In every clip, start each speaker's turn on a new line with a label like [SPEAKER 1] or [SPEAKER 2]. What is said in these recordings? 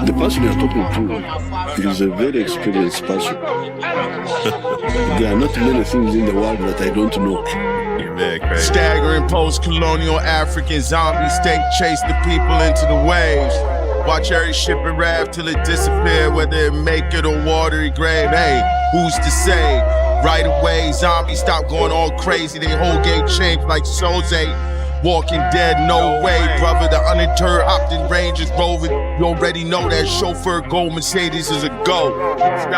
[SPEAKER 1] The person you're talking to is a very experienced person. There are not many things in the world that I don't know.
[SPEAKER 2] Staggering post-colonial African zombie state chase the people into the waves. Watch every ship and raft till it disappear, whether it make it or watery grave. Hey, who's to say? Right away, zombies stop going all crazy. They whole game changed like Sauvage. Walking dead, no way, brother. The undeterred Optin Rangers roving. You already know that chauffeur gold Mercedes is a go.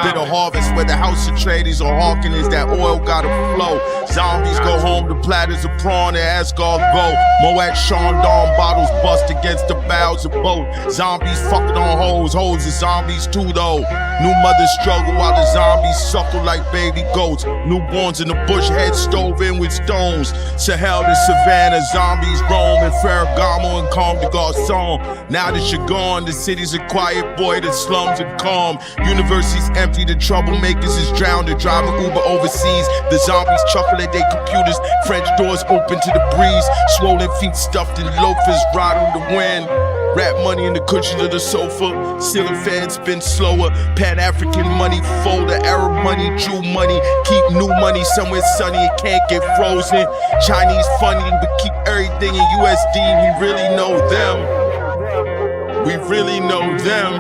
[SPEAKER 2] Bit of harvest where the house of traders or hawking is that oil gotta flow. Zombies go home to platters of prawn and Asgard go. Moet Chandon bottles bust against the bows of boat. Zombies fucking on hoes, hoes are zombies too though. New mothers struggle while the zombies suckle like baby goats. Newborns in the bush, head stove in with stones. Sahel to Savannah, zombies roam in Ferragamo and Comme des Garçons. Now that you're gone, the city's a quiet boy, the slums are calm. Universities empty, the troublemakers is drowned. They're driving Uber overseas. The zombies chuckle at their computers. French doors open to the breeze. Swollen feet stuffed in loafers, riding the wind. Rap money in the cushion of the sofa. Ceiling fans spin slower. Pan-African money folder. Arab money, Jew money. Keep new money somewhere sunny. It can't get frozen. Chinese funny, but keep everything in USD. We really know them. We really know them.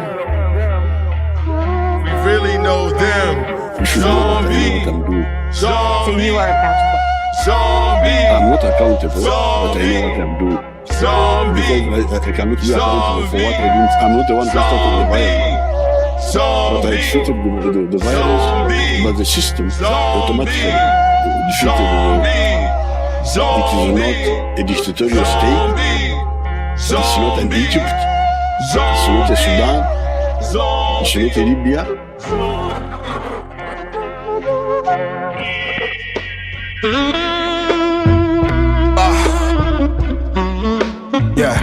[SPEAKER 2] We really know them. Zombie. Zombie. Zombie.
[SPEAKER 1] I'm not accountable, but I know what I'm doing.
[SPEAKER 2] Zombie.
[SPEAKER 1] Because I cannot be accountable for what I did. I'm not the one who started the virus. But I shooted the virus, but the system automatically defeated it. It is not a dictatorial state. It's not an Egypt. It's not a Sudan. It's not a Libya.
[SPEAKER 3] Yeah,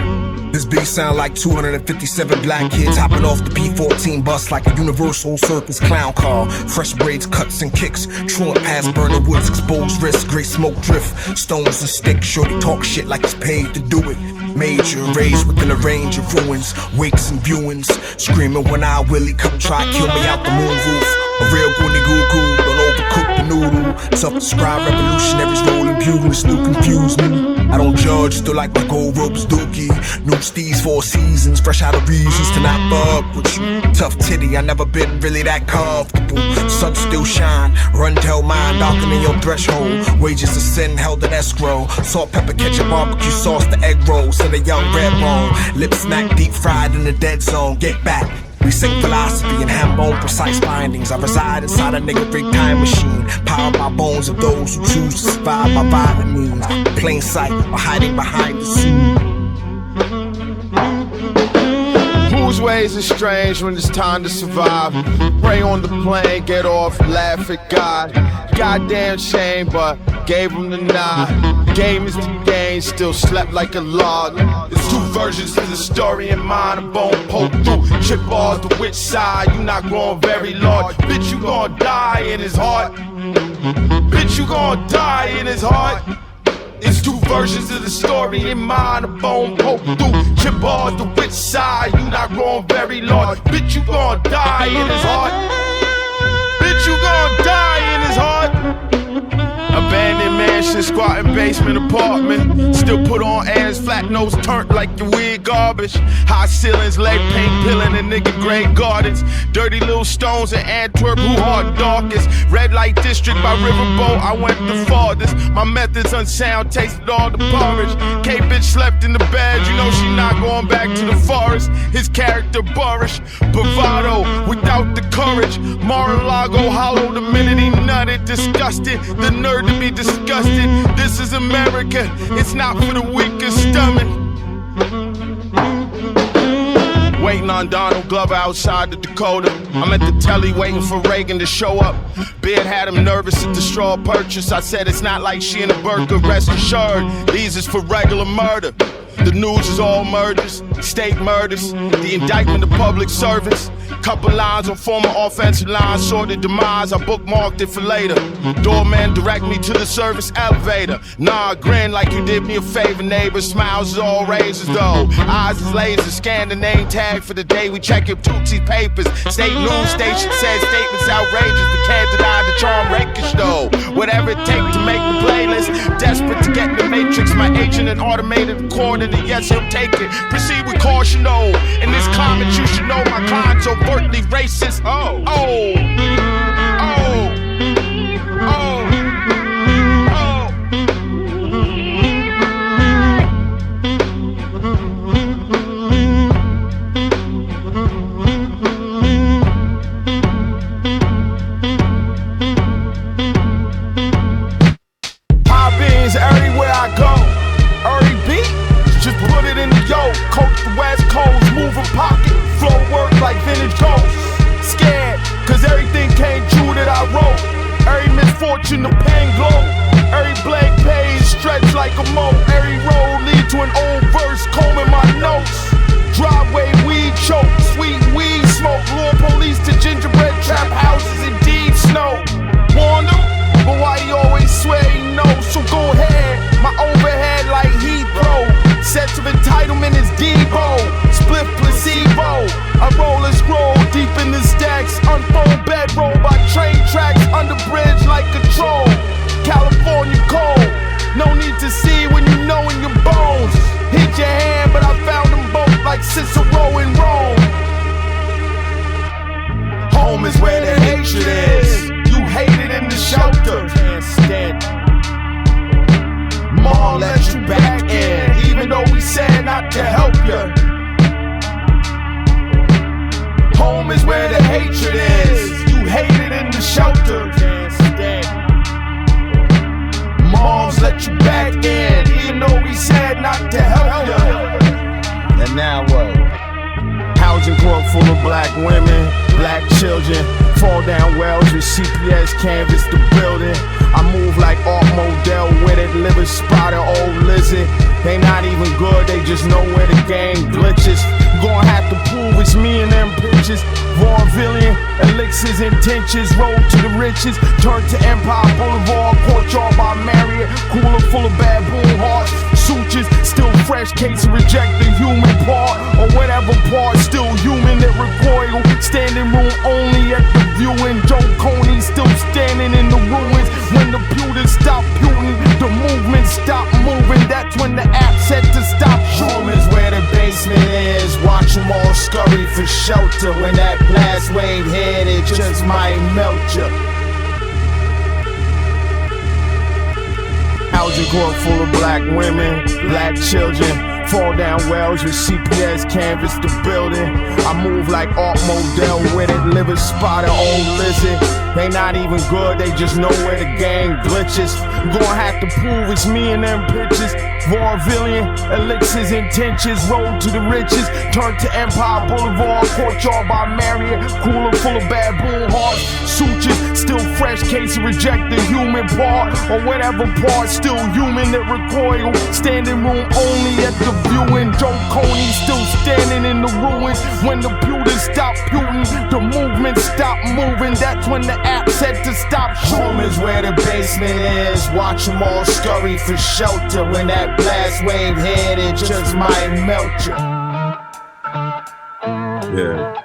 [SPEAKER 3] this beat sound like 257 black kids hopping off the P14 bus like a Universal Circus clown car. Fresh braids, cuts and kicks, truant past burning woods, exposed wrists, gray smoke drift, stones and sticks. Shorty talk shit like it's paid to do it. Major, raised within a range of ruins, wakes and viewings. Screaming when I Willie come try kill me out the moon roof. A real goony goo-goo, don't overcook the noodle. Self-described revolutionaries rolling bugles, still confuse me. I don't judge, still like my gold ropes dookie. New steez 4 seasons, fresh out of reasons to not bug with you. Tough titty, I never been really that comfortable. Sun still shine, run tell mine, darkening your threshold. Wages of sin held in escrow. Salt, pepper, ketchup, barbecue sauce, the egg rolls, and a young red bone. Lips smack deep fried in the dead zone, get back. We sing philosophy and ham bone precise findings. I reside inside a nigga freak time machine. Power by bones of those who choose to survive by violent means. Plain sight or hiding behind the scene.
[SPEAKER 2] Whose ways are strange when it's time to survive? Pray on the plane, get off, laugh at God. Goddamn shame, but gave him the nod. Game is the game, still slept like a log. There's 2 versions to the story in mine. A bone poke through, chip balls to which side? You not growing very large. Bitch, you gon' die in his heart. Bitch, you gon' die in his heart. It's 2 versions of the story in mine. A bone poke through, chip balls to which side? You not growing very large. Bitch, you gon' die in his heart. Bitch, you gon' die in his heart. Abandoned mansion, squatting basement apartment. Still put on airs, flat nose turned like your weird garbage. High ceilings, lead paint peeling in nigga gray gardens. Dirty little stones in Antwerp, who hard darkest. Red light district by Riverboat, I went the farthest. My methods unsound, tasted all the porridge. K-bitch slept in the bed, you know she not going back to the forest. His character boorish, bravado without the courage. Mar-a-Lago hollow the minute he nutted. Disgusted, the nerve to be disgusted. This is America, it's not for the weakest stomach. Waiting on Donald Glover outside the Dakota. I'm at the telly waiting for Reagan to show up. Beard had him nervous at the straw purchase. I said it's not like she in a burqa, rest assured. These is for regular murder. The news is all murders, state murders, the indictment of public servants. Couple lines on former offensive lines, sordid demise, I bookmarked it for later. Doorman direct me to the service elevator. Nah, I grin like you did me a favor, neighbor. Smiles is all razors though. Eyes is lasers, scan the name tag for the day we check your Tootsie papers. State news station says statements outrageous. The can't deny the charm rakish though. Whatever it takes to make the playlist. Desperate to get in the matrix. My agent had automated recording and yes, he'll take it. Proceed with caution though. In this climate you should know my clients overtly racist. Oh, oh, oh, oh, oh. High beans everywhere I go. Early beat, just put it in the yoke. Coach the West Coast, moving pocket. Flow work like vintage ghosts. Scared, cause everything came true that I wrote. Every misfortune, the pain glow. Every blade page stretched like a moat. Every road lead to an old verse, combing my notes. Driveway weed choke, sweet weed smoke. Lure police to gingerbread trap houses in deep snow. Warn them, but why you always swear he knows? So go ahead, my overhead like Heathrow. Sense of entitlement is Debo, split placebo. I roll and scroll deep in the stacks, unfold bedroll by train tracks, under bridge like a troll. California cold, no need to see when you know in your bones. Hit your hand, but I found them both like Cicero in Rome. Home is where the hatred is. You hate it in the shelter. Can't stand it. Mom let you back in, even though we said not to help you. Home is where the hatred is. You hate it in the shelter. Can't stand it. Moms let you back in, even though we said not to help you. And now what? Housing court full of black women, black children. Fall down wells with CPS canvas the building. I move like art model with it, liver spotter, old lizard. They not even good, they just know where the game glitches. Gonna have to prove it's me and them bitches. Vaudevillian, elixirs, intentions, road to the riches. Turn to Empire Boulevard, courtyard by Marriott. Cooler full of baboon hearts, sutures, still fresh, case of reject the human part. Or whatever part, still human that recoil. Standing room only at the viewing. Joe Coney still standing in the ruins. When the pewters stop pewting, the movement stop moving. That's when the app said to stop shooting. Is where the basement is. Watch them all scurry for shelter. When that blast wave hit, it just might melt you. Housing court full of black women, black children. Fall down wells with CPS canvas the building. I move like art model with it, liver spotter, old lizard. They not even good, they just know where the game glitches. Gonna have to prove it's me and them bitches. Vaudevillian, elixirs, intentions, road to the riches. Turn to Empire Boulevard, courtyard by Marriott. Cooler full of baboon hearts, sutures, still fresh, case of reject the human part. Or whatever part, still human that recoil. Standing room only at the viewing. Joe Coney still standing in the ruins. When the pewters stop pewting, the movement stop moving. That's when the app said to stop shooting. Home is where the basement is. Watch them all scurry for shelter. When that blast wave hit, it just might melt you.
[SPEAKER 1] Yeah.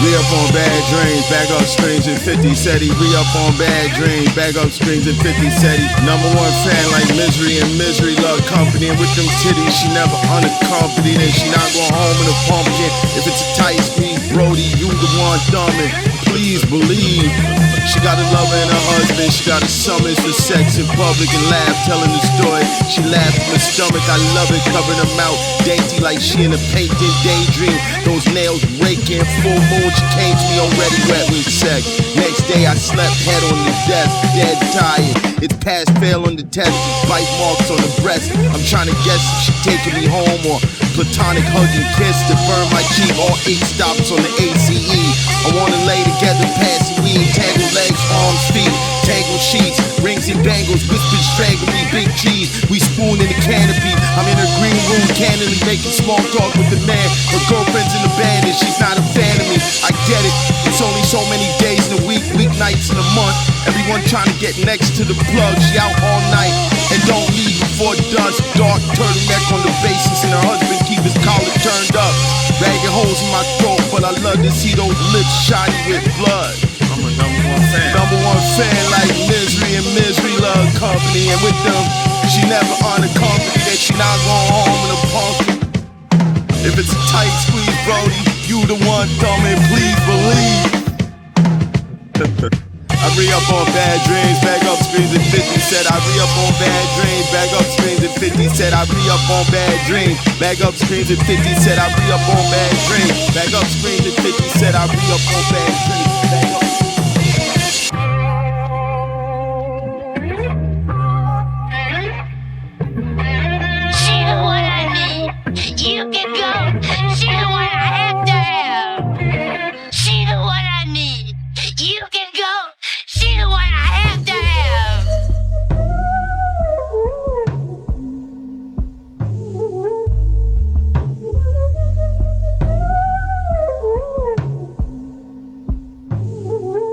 [SPEAKER 2] We up on bad dreams, back up strings and 50 cedi. We up on bad dreams, back up strings and 50 cedi. Number one fan like Misery, and Misery love company. And with them titties, she never unaccompanied. And she not going home in a pumpkin. If it's a tight squeeze, Brody, you the one thumbing. Please believe. She got a lover and a husband. She got a summons for sex in public and laugh, telling the story. She laughed in the stomach, I love it, covering her mouth. Dainty like she in a painting daydream. Those nails raking, full moon. She came to me already wet with sex. Next day I slept head on the desk, dead tired. It's past fail on the test, bite marks on the breast. I'm trying to guess if she taking me home or platonic hug and kiss to burn my cheek. All 8 stops on the ACE. I wanna lay together, pass the weed, tangled legs, arms, feet. tangled sheets, rings and bangles, whispers strangle me, big G's. We spoon in the canopy. I'm in her green room, cannily making small talk with the man. Her girlfriend's in the band and she's not a fan of me. I get it. It's only so many days in a week, weeknights in a month. Everyone trying to get next to the plug. She out all night and don't leave before dusk. Dark turtleneck on the basis and her husband keep his collar turned up. Ragged holes in my throat, but I love to see those lips shiny with blood.
[SPEAKER 4] I'm a #1 fan.
[SPEAKER 2] #1 fan like Misery and Misery love company. And with them, she never unaccompanied. That she not going home in a pumpkin. If it's a tight squeeze, Brody, you the one thumbing, please believe. I re-up on bad dreams, back up screens and 50 said I re-up on bad dreams, back up screens and 50 said I re-up on bad dreams, back up screens and 50 said I re-up on bad dreams, back up screens and 50 said I re-up on bad dreams, back up.
[SPEAKER 5] She the one I need. You can go. She the one I have to have. She the one I need. You can go. She the one I have to have.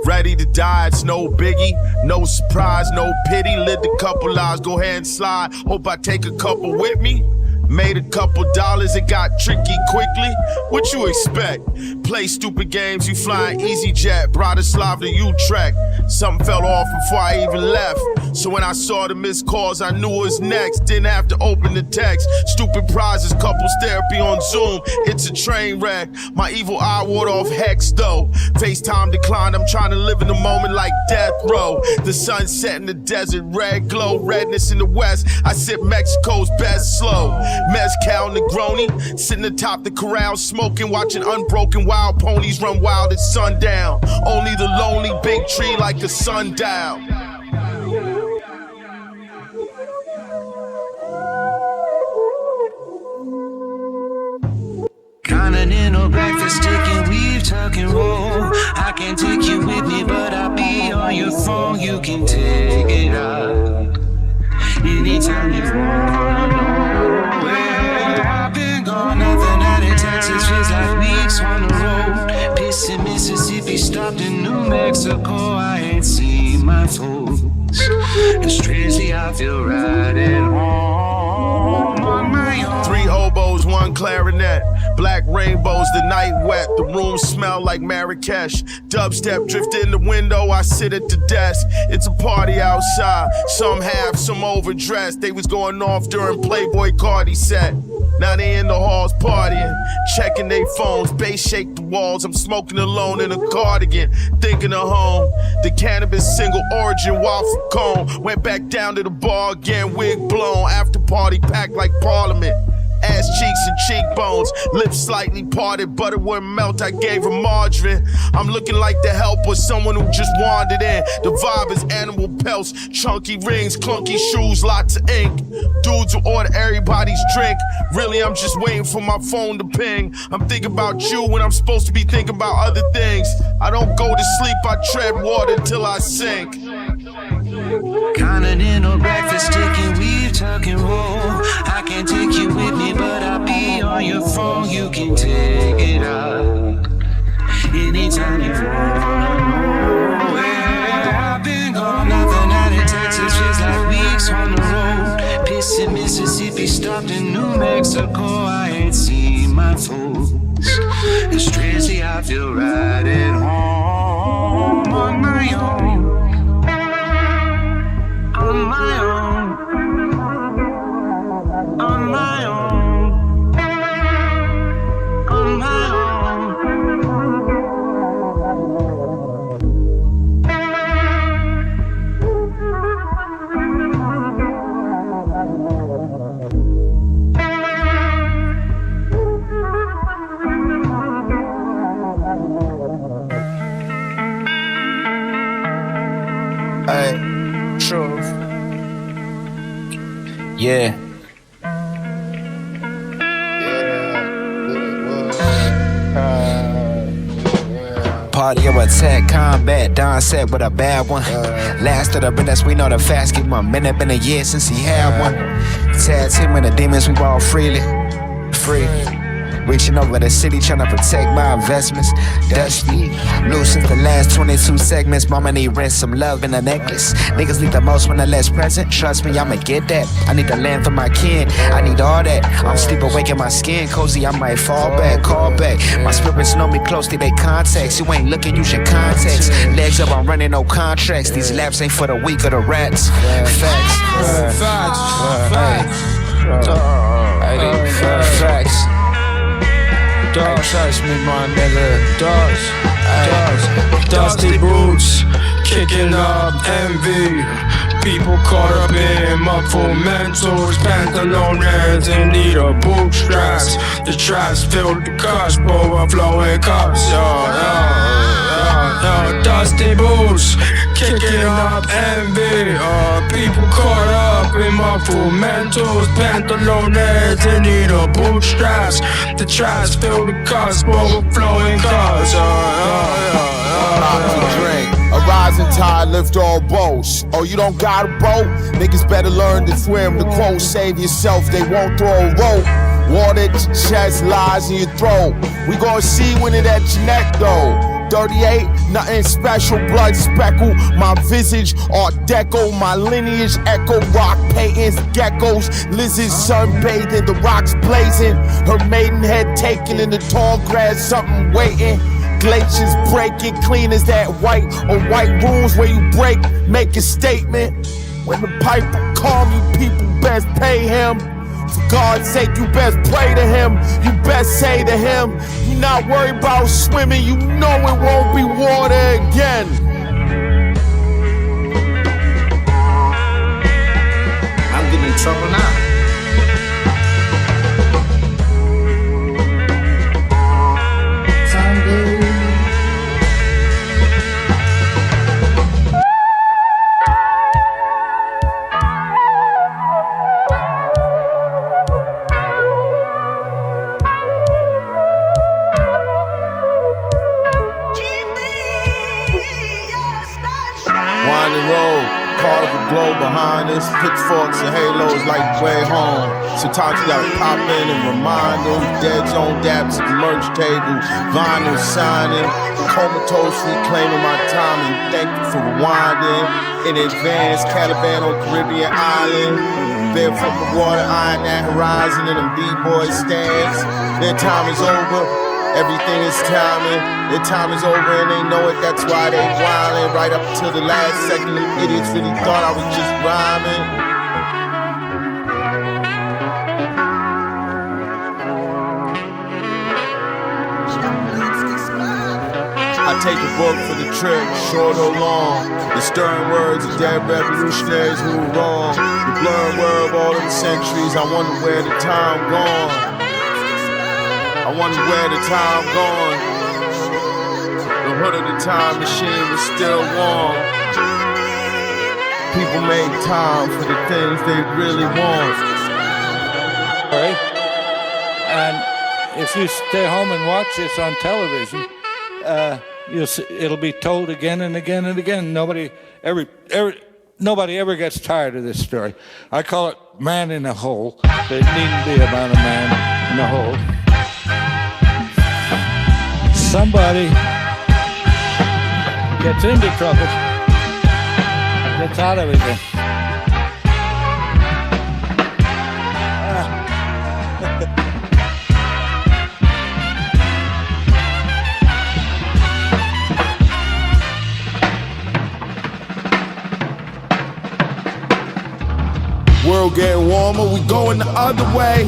[SPEAKER 2] Ready to die, it's no biggie, no surprise, no pity. Lived a couple lives, go ahead and slide. Hope I take a couple with me. Made a couple dollars, it got tricky quickly. What you expect? Play stupid games, you flying EasyJet, Bratislava to Utrecht. Something fell off before I even left. So when I saw the missed calls, I knew it was next. Didn't have to open the text. Stupid prizes, couples therapy on Zoom. It's a train wreck. My evil eye ward off hex though. Facetime declined, I'm trying to live in the moment like death row. The sun set in the desert, red glow, redness in the west. I sip Mexico's best slow. Mezcal Negroni, sitting atop the corral, smoking, watching unbroken wild ponies run wild at sundown. Only the lonely big tree like a sundial.
[SPEAKER 6] Continental breakfast, chicken, weave, tuck and roll. I can take you with me, but I'll be on your phone. You can take it out anytime you want. I've been gone, nothing out in Texas, feels like weeks on the road. Pissing Mississippi, stopped in New Mexico. I ain't seen my folks, and strangely I feel right at home on my own.
[SPEAKER 2] 3 oboes, 1 clarinet. Black rainbows, the night wet. The room smell like Marrakesh. Dubstep drift in the window, I sit at the desk. It's a party outside. Some half, some overdressed. They was going off during Playboy Cardi set. Now they in the halls partying, checking their phones, bass shake the walls. I'm smoking alone in a cardigan, thinking of home. The cannabis single origin waffle cone. Went back down to the bar again, wig blown. After party packed like Parliament. Ass cheeks and cheekbones, lips slightly parted, butter wouldn't melt, I gave her margarine. I'm looking like the help or someone who just wandered in. The vibe is animal pelts, chunky rings, clunky shoes, lots of ink. Dudes who order everybody's drink. Really, I'm just waiting for my phone to ping. I'm thinking about you when I'm supposed to be thinking about other things. I don't go to sleep, I tread water till I sink.
[SPEAKER 6] Continental breakfast, chicken, weave, tuck and roll. I can take you with me, but I'll be on your phone. You can take it out anytime you want. I've been gone, nothing out in Texas, feels like weeks on the road. Pissing Mississippi, stopped in New Mexico. I ain't seen my folks, and strangely I feel right at home on my own. On my own, on my own, on my own.
[SPEAKER 7] Hey, truth. Yeah.
[SPEAKER 6] Audio attack, combat, Don set with a bad one. Last of the business, we know the fast keep my minute, been a year since he had one. Tag team and the demons, we ball freely, free. Reaching over the city, trying to protect my investments. Dusty, new since the last 22 segments. Mama need rent, some love in a necklace. Niggas need the most when they're less present. Trust me, I'ma get that. I need the land for my kin, I need all that. I'm sleep awake in my skin, cozy, I might fall back, call back. My spirits know me closely, they contacts. You ain't looking, use your context. Legs up, I'm running no contracts. These laps ain't for the weak or the rats. Facts. Facts. Don't trust me, my nigga.
[SPEAKER 4] Dusty boots, kicking up envy. People caught up in muffled mentals, pantalones in need of bootstraps. The traps filled the cups, overflowing cups. Dusty boots, kicking up envy. People caught up in muffled mentals, pantalones in need of bootstraps. The traps filled the cups, overflowing cups.
[SPEAKER 2] A rising tide lift all boats. Oh, you don't got a boat? Niggas better learn to swim. The quote, save yourself, they won't throw a rope. Water at your chest, lies in your throat. We gon' see when it at your neck though. 38, nothing special, blood speckle. My visage, art deco. My lineage echo, rock paintings, geckos. Lizards sunbathing, the rocks blazing. Her maidenhead taken in the tall grass, something waiting. Glaciers breaking, clean as that white or white rooms where you break, make a statement. When the piper calm, you people best pay him. For God's sake, you best pray to him. You best say to him, you not worried about swimming, you know it won't be water again.
[SPEAKER 6] I'm getting in trouble now.
[SPEAKER 2] Behind us, pitchforks and halos like way home. Sometimes you gotta pop in and remind them. Dead zone daps at the merch table, vinyl signing, comatose reclaiming my time and thank you for rewinding. In advance, Caliban on Caribbean Island, barefoot the water, eyeing that horizon in them B-boy stands. Their time is over. Everything is timing, their time is over and they know it, that's why they wildin'. Right up till the last second, the idiots really thought I was just rhyming. I take a book for the trip, short or long. The stern words of dead revolutionaries who were wrong. The blurred word of all them centuries, I wonder where the time gone. I wonder where the time gone. The hood of the time machine was still warm. People make time for the things they really want.
[SPEAKER 8] Right? And if you stay home and watch this on television, you'll see, it'll be told again and again and again. Nobody ever gets tired of this story. I call it man in a hole. There needn't be about a man in a hole. Somebody gets into trouble, gets out of it again.
[SPEAKER 2] World getting warmer, we going the other way.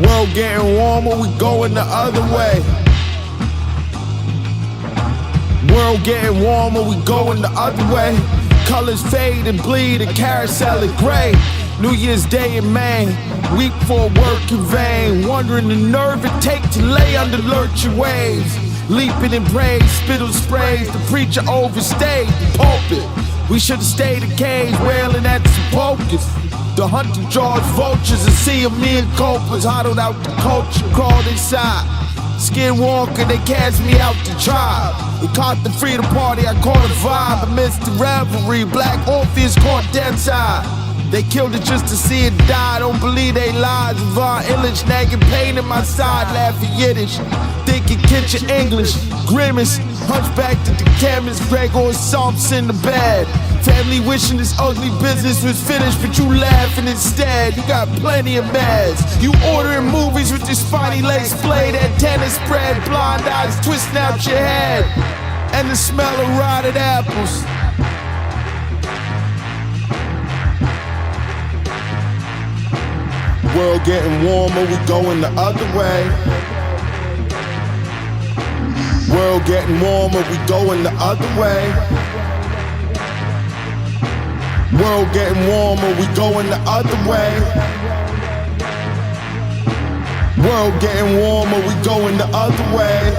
[SPEAKER 2] World getting warmer, we going the other way. World getting warmer, we going the other way. Colors fade and bleed and carousel is gray. New Year's Day in May, weep for work in vain. Wondering the nerve it take to lay under lurching waves. Leaping in praise, spittle sprays, the preacher overstayed the pulpit. We should've stayed in cage, wailing at some pokers. The hunter George vultures and see a me and copers huddled out the culture, crawled inside. Skinwalker, they cast me out the tribe. We caught the freedom party, I caught a vibe. Amidst the revelry, Black Orpheus caught death's eye. They killed it just to see it die. Don't believe they lies. Von Illich nagging pain in my side, laughing Yiddish. Thinking kitchen English, grimace. Hunchback to the cameras, Gregor Salts in the bed. Family wishing this ugly business was finished, but you laughing instead. You got plenty of meds. You ordering movies with your spiny legs splayed, antenna spread, blind eyes twisting out your head, and the smell of rotted apples. World getting warmer, we going the other way. World getting warmer, we going the other way. World getting warmer, we going the other way. World getting warmer, we going the other way.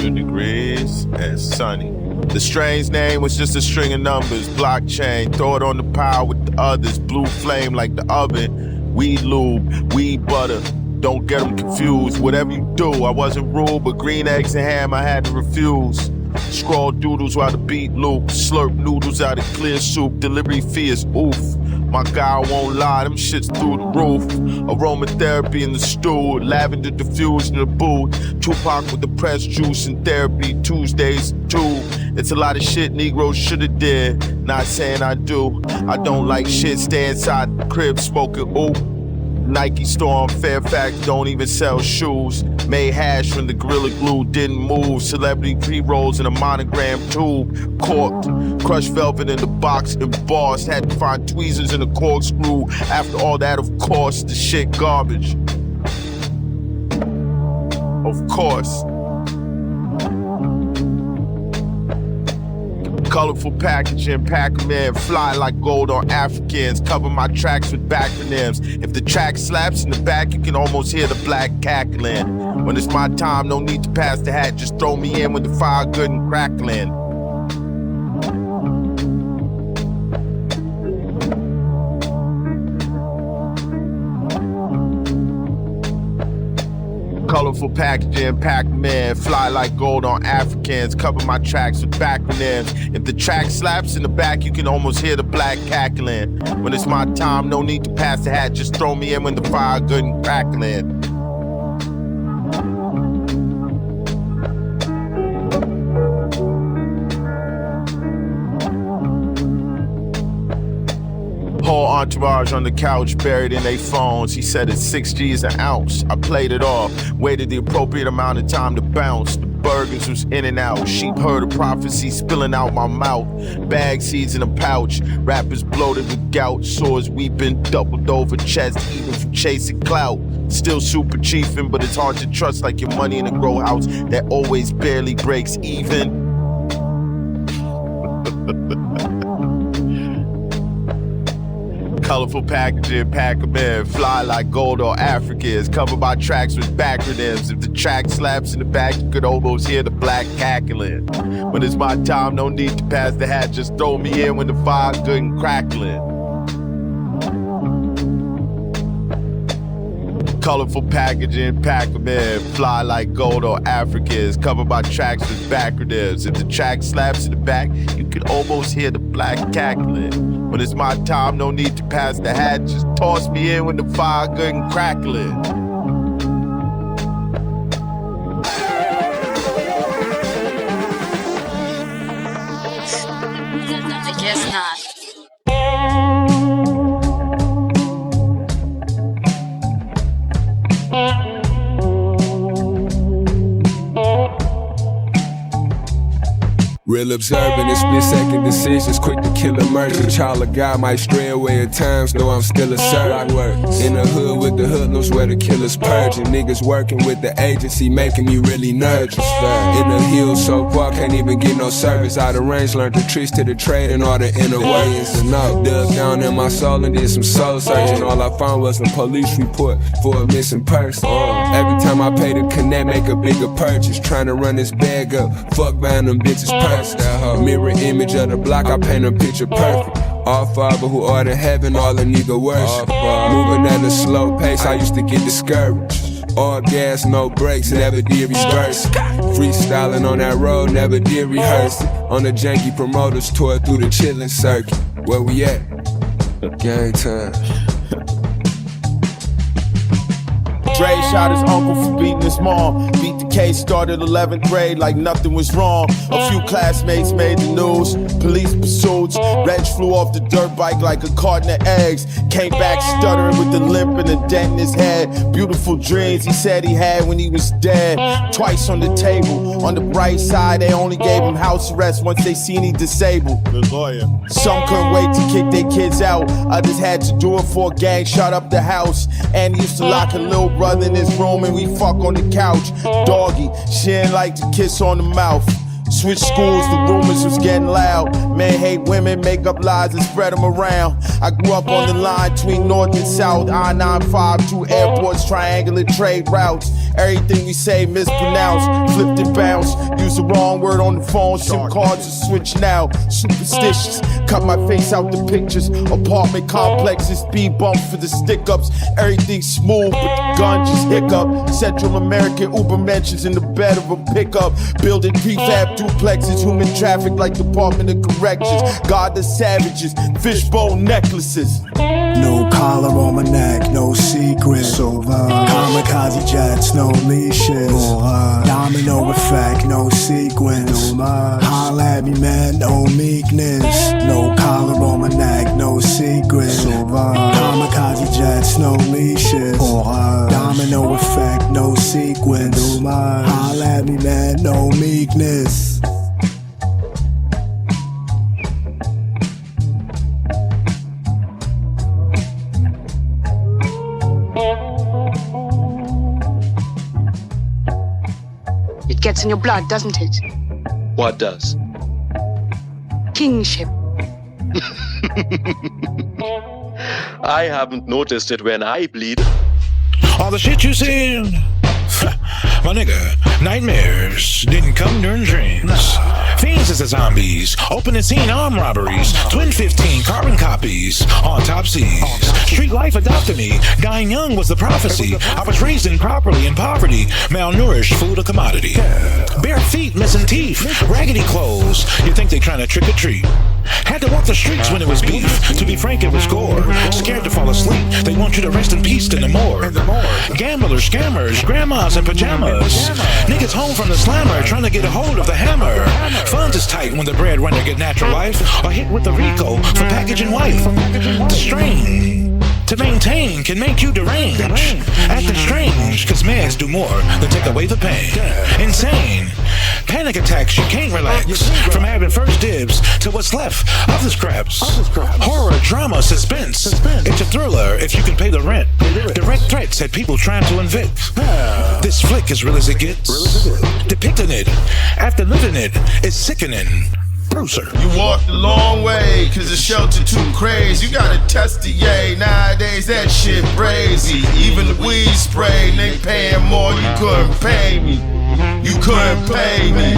[SPEAKER 2] Degrees and sunny. The strange name was just a string of numbers. Blockchain, throw it on the pile with the others. Blue flame like the oven. Weed lube, weed butter. Don't get them confused. Whatever you do, I wasn't rude, but green eggs and ham I had to refuse. Scroll doodles while the beat loop. Slurp noodles out of clear soup. Delivery fee is oof. My guy won't lie, them shits through the roof. Aromatherapy in the stool, lavender diffusion in the booth. Tupac with the press juice and therapy, Tuesdays too. It's a lot of shit Negroes shoulda did, not saying I do. I don't like shit, stay inside the crib smoking oop. Nike store on Fairfax don't even sell shoes. Made hash when the Gorilla Glue didn't move. Celebrity pre-rolls in a monogram tube. Corked, crushed velvet in the box embossed. Had to find tweezers in a corkscrew. After all that, of course, the shit garbage. Of course. Colorful packaging, Pac-Man, fly like gold on Africans. Cover my tracks with backronyms. If the track slaps in the back, you can almost hear the black cackling. When it's my time, no need to pass the hat. Just throw me in with the fire good and crackling. Colorful packaging, Pac-Man, fly like gold on Africans. Cover my tracks with backronyms. If the track slaps in the back, you can almost hear the black cackling. When it's my time, no need to pass the hat. Just throw me in when the fire good and crackling. Whole entourage on the couch, buried in their phones. He said it's 6 G's an ounce. I played it off, waited the appropriate amount of time to bounce. The burgers was in and out. Sheep heard a prophecy spilling out my mouth. Bag seeds in a pouch. Rappers bloated with gout. Sores weeping, doubled over chest, even from chasing clout. Still super chiefin', but it's hard to trust like your money in a grow house that always barely breaks even. Colorful packaging, pack 'em in. Fly like gold or Africans. Covered by tracks with acronyms. If the track slaps in the back, you could almost hear the black cackling. When it's my time, no need to pass the hat. Just throw me in when the fire's good and crackling. Colorful packaging, pack 'em in. Fly like gold or Africans. Covered by tracks with acronyms. If the track slaps in the back, you could almost hear the black cackling. When it's my time, no need to pass the hat. Just toss me in when the fire good and crackling.
[SPEAKER 5] I guess not.
[SPEAKER 3] Real observing and split-second decisions, quick to kill a murder. Child of God might stray away at times, though I'm still a servant. In the hood with the hoodlums where the killers purging. Niggas working with the agency, making me really nervous. In the hills so far, can't even get no service. Out of range, learned the tricks to the trade and all the inner workings. And I dug down in my soul and did some soul searching. All I found was a police report for a missing person. Every time I pay to connect, make a bigger purchase. Trying to run this bag up, fuck buying them bitches purse. Mirror image of the block, I paint a picture perfect. All father who art in heaven, all a nigga worship. Moving at a slow pace, I used to get discouraged. All gas, no brakes, never did reverse. Freestyling on that road, never did rehearse it. On the janky promoters tour through the chillin' circuit. Where we at? Gang time.
[SPEAKER 2] Dre shot his uncle for beating his mom. Beat the case, started 11th grade like nothing was wrong. A few classmates made the news. Police pursuits. Reg flew off the dirt bike like a carton of eggs. Came back stuttering with the limp and a dent in his head. Beautiful dreams he said he had when he was dead. Twice on the table. On the bright side, they only gave him house arrest once they seen he disabled.
[SPEAKER 1] Good lawyer.
[SPEAKER 2] Some couldn't wait to kick their kids out. Others had to do it for a gang shot up the house. And he used to lock a little brother in his room and we fuck on the couch. Doggy, she didn't like to kiss on the mouth. Switch schools, the rumors was getting loud. Men hate women, make up lies and spread them around. I grew up on the line between north and south. I-95, 2 airports, triangular trade routes. Everything we say mispronounced, flipped and bounced. Use the wrong word on the phone, SIM cards are switching out. Superstitious, cut my face out the pictures. Apartment complexes, speed bumps for the stick-ups. Everything smooth, but the gun just hiccup. Central American Uber mentions in the bed of a pickup. Building prefab duplexes, human traffic like Department of Corrections. God the savages, fishbone necklaces.
[SPEAKER 9] No collar on my neck, no secret. Kamikaze jets, no leashes. Domino effect, no sequence. Holla at me, man, no meekness. No collar on my neck, no secret. Kamikaze jets, no leashes. Domino effect, no sequence. Holla at me, man, no meekness.
[SPEAKER 10] It gets in your blood, doesn't it?
[SPEAKER 11] What does?
[SPEAKER 10] Kingship.
[SPEAKER 11] I haven't noticed it when I bleed.
[SPEAKER 12] All the shit you see, my nigga, nightmares didn't come during dreams. Fiends is the zombies, open and scene armed robberies, twin 15 carbon copies, autopsies. Street life adopted me, dying young was the prophecy. I was raised improperly in poverty, malnourished, food a commodity. Bare feet, missing teeth, raggedy clothes, you think they trying to trick or treat. Had to walk the streets when it was beef, to be frank it was gore. Scared to fall asleep, they want you to rest in peace in the morgue. Gamblers, scammers, grandmas in pajamas. Niggas home from the slammer, trying to get a hold of the hammer. Funds is tight fight when the breadwinner get natural life, or hit with the RICO for packaging wife. The strain to maintain can make you deranged. Acting strange, cause meds do more than take away the pain. Insane. Panic attacks, you can't relax. From having first dibs to what's left of the scraps. Horror, drama, suspense. It's a thriller if you can pay the rent. Direct threats at people trying to evict. This flick as real as it gets. Depicting it after living it is sickening. Bruiser.
[SPEAKER 2] You walked a long way, cause the shelter too crazy. You gotta test the yay, nowadays that shit crazy. Even the weed spray, they paying more, you couldn't pay me. You couldn't pay me.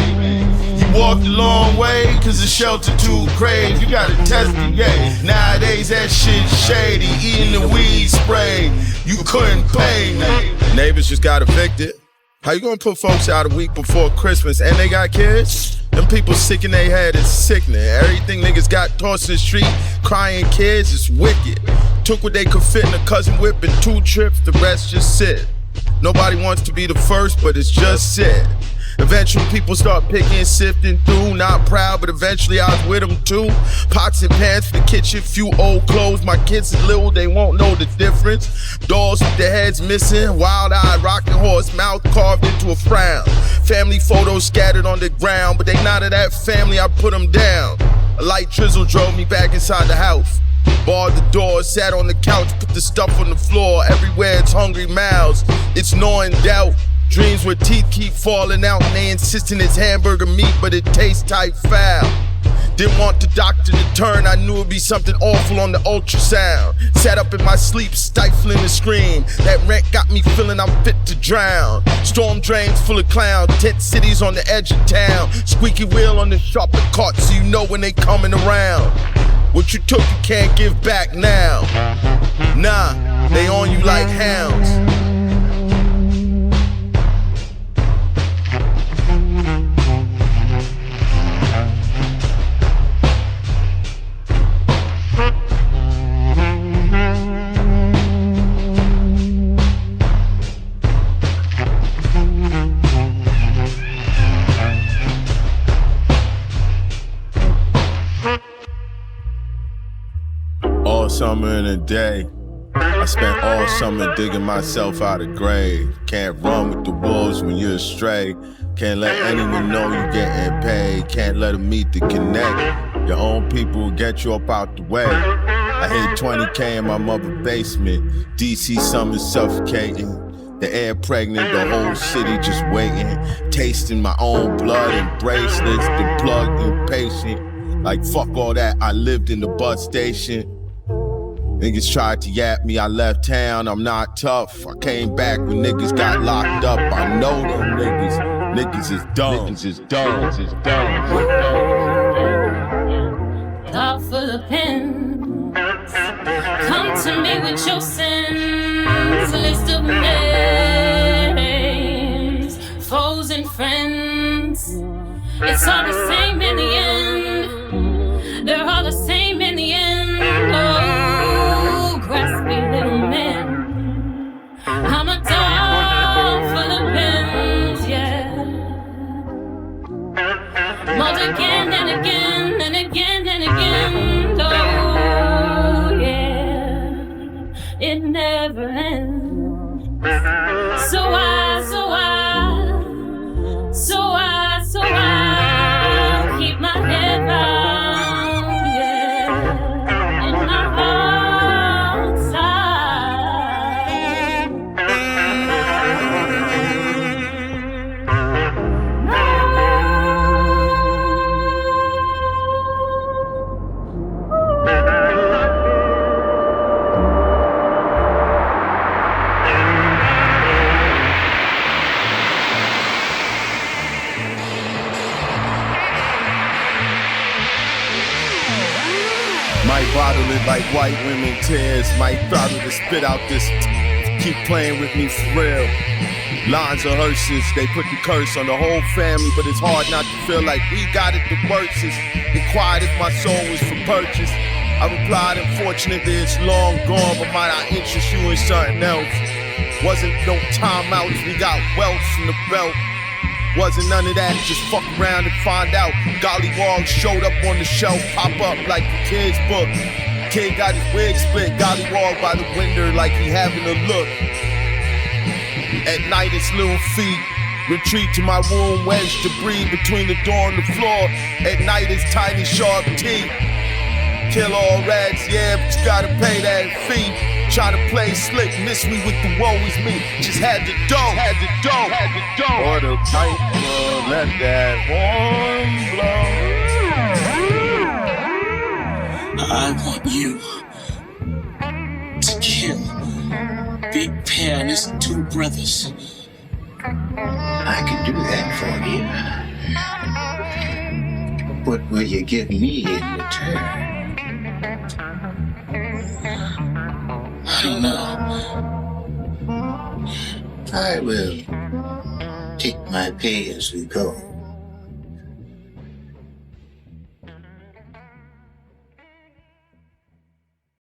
[SPEAKER 2] You walked a long way, cause the shelter too crazy. You gotta test the yay, nowadays that shit shady. Eating the weed spray, you couldn't pay me. Neighbors just got evicted. How you gonna put folks out a week before Christmas and they got kids? Them people sick in their head, it's sickening. Everything niggas got tossed in the street, crying kids, it's wicked. Took what they could fit in a cousin whip in 2 trips, the rest just sit. Nobody wants to be the first, but it's just sit. Eventually people start picking, sifting through. Not proud, but eventually I was with them too. Pots and pans for the kitchen, few old clothes. My kids is little, they won't know the difference. Dolls with their heads missing, wild-eyed rocking horse, mouth carved into a frown. Family photos scattered on the ground, but they not of that family, I put them down. A light drizzle drove me back inside the house. Barred the door, sat on the couch, put the stuff on the floor. Everywhere it's hungry mouths, it's gnawing doubt. Dreams where teeth keep falling out and they insisting it's hamburger meat, but it tastes tight foul. Didn't want the doctor to turn, I knew it'd be something awful on the ultrasound. Sat up in my sleep, stifling the scream. That rent got me feeling I'm fit to drown. Storm drains full of clowns, tent cities on the edge of town. Squeaky wheel on the sharper cart so you know when they coming around. What you took you can't give back now. Nah, they on you like hounds. All summer in a day, I spent all summer digging myself out of grave. Can't run with the wolves when you're astray. Can't let anyone know you're getting paid. Can't let them meet the connect. Your own people will get you up out the way. I hid 20K in my mother's basement. DC summer suffocating. The air pregnant, the whole city just waiting. Tasting my own blood and bracelets, the plug impatient. Like fuck all that, I lived in the bus station. Niggas tried to yap me, I left town, I'm not tough. I came back when niggas got locked up. I know them niggas is dumb. Niggas is dumb. Niggas is dumb.
[SPEAKER 5] Thought full of pins. Come to me with your sins. A list of names, foes and friends. It's all the same in the end. They're all the same in the end. Oh, graspy little men. I'm a dog full of pins, yeah. Mold again and again and again and again. Oh, yeah. It never ends. So I keep my head down, yeah, in my heart side.
[SPEAKER 2] Might bottle it like white women tears. Might throttle to spit out this keep playing with me for real. Lines of hearses, they put the curse on the whole family, but it's hard not to feel like we got it the worstest. Inquired if my soul was for purchase. I replied, unfortunately it's long gone, but might I interest you in something else? Wasn't no timeouts, we got wealth from the belt. Wasn't none of that, just fuck around and find out. Gollywog showed up on the shelf, pop up like a kid's book. Kid got his wig split, gollywog by the window like he having a look. At night it's little feet, retreat to my room, wedge debris between the door and the floor. At night it's tiny sharp teeth. Kill all rats, yeah, but you gotta pay that fee. Try to play slick, miss me with the woe is me. Just had the dough, had the dough, had the dough. Or the pipe, let that horn blow.
[SPEAKER 6] I want you to kill Big Pear and his two brothers.
[SPEAKER 13] I can do that for you. What will you give me in return?
[SPEAKER 6] I don't know.
[SPEAKER 13] I will take my pay as we go.